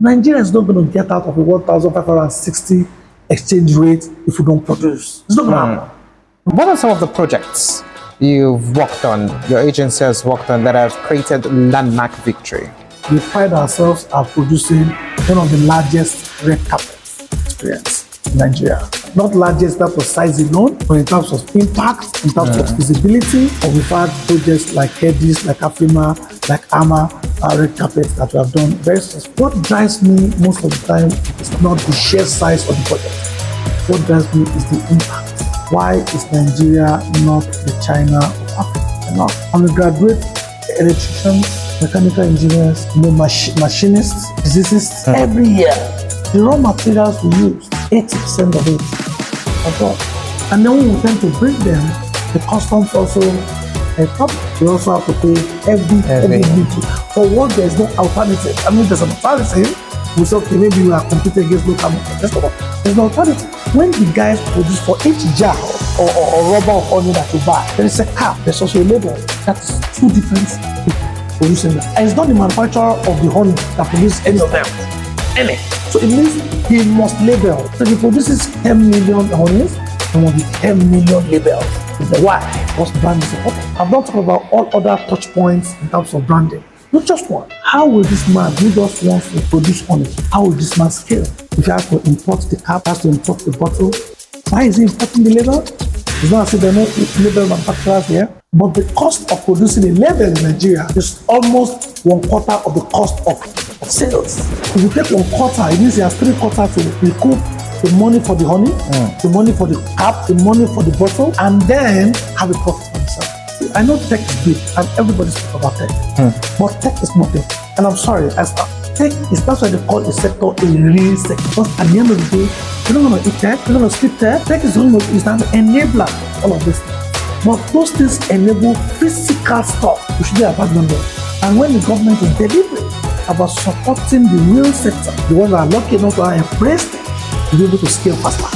Nigeria is not going to get out of a 1,560 exchange rate if we don't produce. It's not going to happen. What are some of the projects you've worked on, your agency has worked on, that have created landmark victory? We pride ourselves at producing one of the largest red carpet experience in Nigeria. Not largest that was size alone, but in terms of impact, in terms of visibility. And we've had projects like Hedis, like Afima, like AMA, red carpets that we have done very successful. What drives me most of the time is not the sheer size of the project. What drives me is the impact. Why is Nigeria not the China of Africa? Enough. And we graduate electricians, mechanical engineers, machinists, physicists every year. The raw materials we use, 80% of it abroad. And then when we tend to bring them, the customs also a problem. We also have to pay heavy duty for what there is no alternative. I mean, there's an alternative. We say, okay, maybe we are competing against local markets. There's no alternative. When the guys produce for each jar or rubber of honey that you buy, there is a cap, there's also a label. That's two different people producing that. And it's not the manufacturer of the honey that produces any of them. So it means he must label. So if he produces 10 million honeys, there must be 10 million labels. Why? Because brand is important. I'm not talking about all other touch points in terms of branding. Not just one. How will this man who just wants to produce honey, how will this man scale? If he has to import the cap, has to import the bottle, why is he importing the label? It's not as if there are no label manufacturers here, but the cost of producing a label in Nigeria is almost 1/4 of the cost of sales. If you take 1/4, it means he has 3/4 to recoup the money for the honey, the money for the cap, the money for the bottle, and then have a profit for himself. I know tech is big and everybody speaks about tech, but tech is not tech. And I'm sorry, tech is, that's why they call a sector a real sector. Because at the end of the day, you're not going to eat tech, you're not going to skip tech. Tech is an enabler, all of this. But those things enable physical stuff. We should be abandoned them. And when the government is delivering about supporting the real sector, the ones that are lucky enough to embrace it, to be able to scale faster.